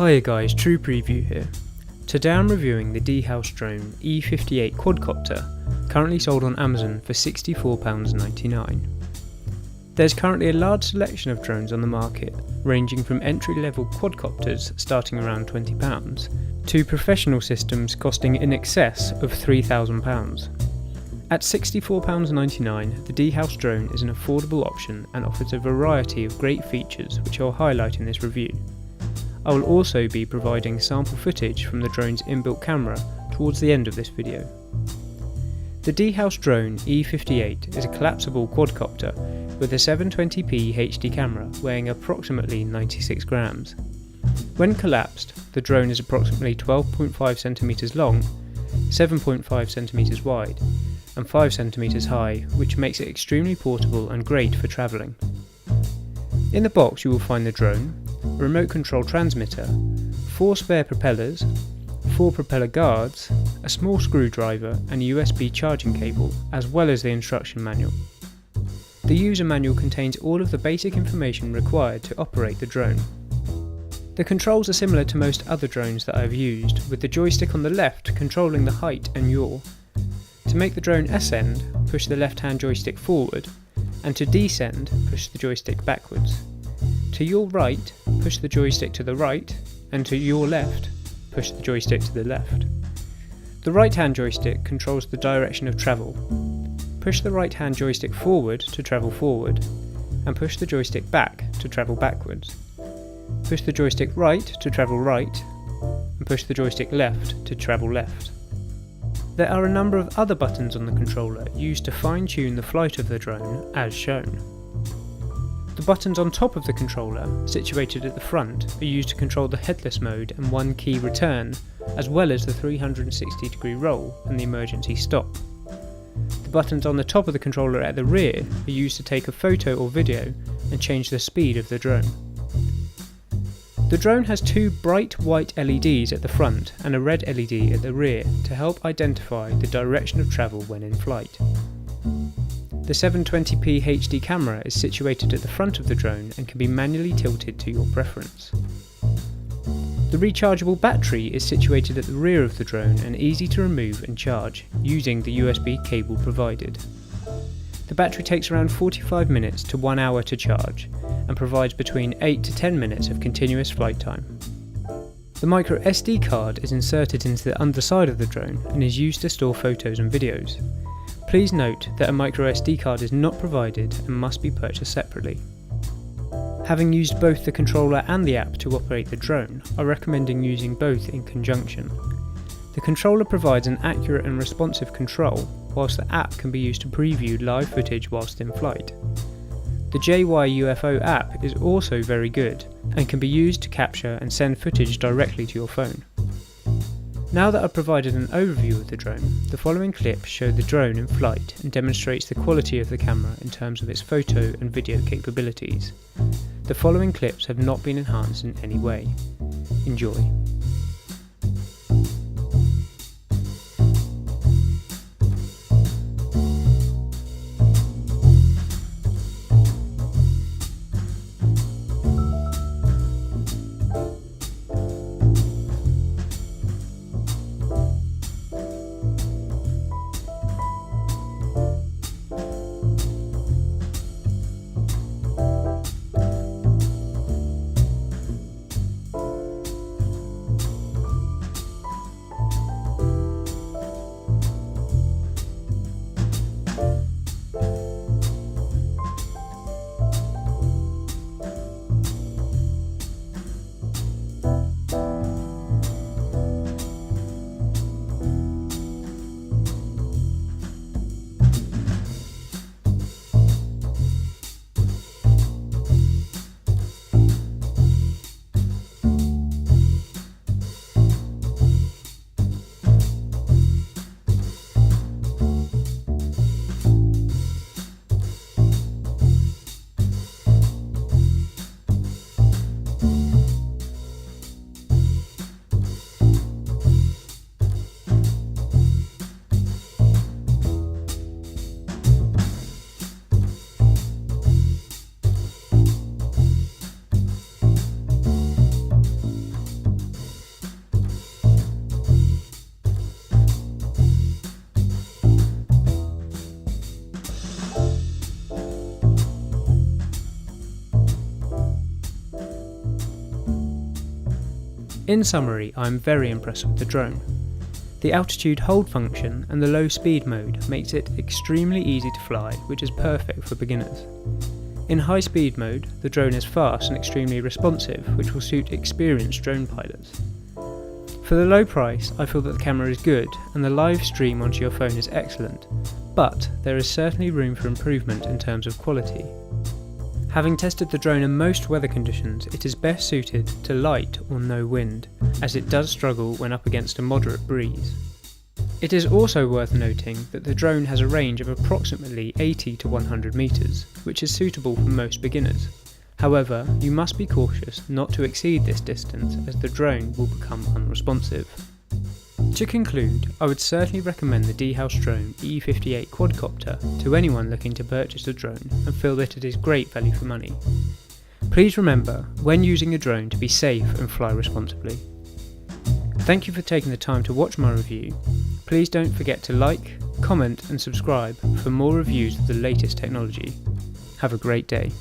Hiya guys, TruePreView here. Today I'm reviewing the DyausDrone E58 Quadcopter, currently sold on Amazon for £64.99. There's currently a large selection of drones on the market, ranging from entry-level quadcopters starting around £20 to professional systems costing in excess of £3,000. At £64.99, the DyausDrone is an affordable option and offers a variety of great features which I'll highlight in this review. I will also be providing sample footage from the drone's inbuilt camera towards the end of this video. The DyausDrone E58 is a collapsible quadcopter with a 720p HD camera weighing approximately 96 grams. When collapsed, the drone is approximately 12.5 cm long, 7.5 cm wide, and 5 cm high, which makes it extremely portable and great for travelling. In the box you will find the drone, a remote control transmitter, 4 spare propellers, 4 propeller guards, a small screwdriver and a USB charging cable, as well as the instruction manual. The user manual contains all of the basic information required to operate the drone. The controls are similar to most other drones that I have used, with the joystick on the left controlling the height and yaw. To make the drone ascend, push the left-hand joystick forward, and to descend, push the joystick backwards. To your right, push the joystick to the right, and to your left, push the joystick to the left. The right-hand joystick controls the direction of travel. Push the right-hand joystick forward to travel forward, and push the joystick back to travel backwards. Push the joystick right to travel right, and push the joystick left to travel left. There are a number of other buttons on the controller used to fine-tune the flight of the drone, as shown. The buttons on top of the controller, situated at the front, are used to control the headless mode and one key return, as well as the 360-degree roll and the emergency stop. The buttons on the top of the controller at the rear are used to take a photo or video and change the speed of the drone. The drone has 2 bright white LEDs at the front and a red LED at the rear to help identify the direction of travel when in flight. The 720p HD camera is situated at the front of the drone and can be manually tilted to your preference. The rechargeable battery is situated at the rear of the drone and easy to remove and charge using the USB cable provided. The battery takes around 45 minutes to 1 hour to charge and provides between 8 to 10 minutes of continuous flight time. The micro SD card is inserted into the underside of the drone and is used to store photos and videos. Please note that a micro SD card is not provided and must be purchased separately. Having used both the controller and the app to operate the drone, I recommend using both in conjunction. The controller provides an accurate and responsive control, whilst the app can be used to preview live footage whilst in flight. The JY-UFO app is also very good and can be used to capture and send footage directly to your phone. Now that I've provided an overview of the drone, the following clips show the drone in flight and demonstrates the quality of the camera in terms of its photo and video capabilities. The following clips have not been enhanced in any way. Enjoy. In summary, I am very impressed with the drone. The altitude hold function and the low speed mode makes it extremely easy to fly, which is perfect for beginners. In high speed mode, the drone is fast and extremely responsive, which will suit experienced drone pilots. For the low price, I feel that the camera is good and the live stream onto your phone is excellent, but there is certainly room for improvement in terms of quality. Having tested the drone in most weather conditions, it is best suited to light or no wind, as it does struggle when up against a moderate breeze. It is also worth noting that the drone has a range of approximately 80 to 100 metres, which is suitable for most beginners. However, you must be cautious not to exceed this distance as the drone will become unresponsive. To conclude, I would certainly recommend the DyausDrone E58 Quadcopter to anyone looking to purchase a drone and feel that it is great value for money. Please remember, when using a drone, to be safe and fly responsibly. Thank you for taking the time to watch my review. Please don't forget to like, comment and subscribe for more reviews of the latest technology. Have a great day.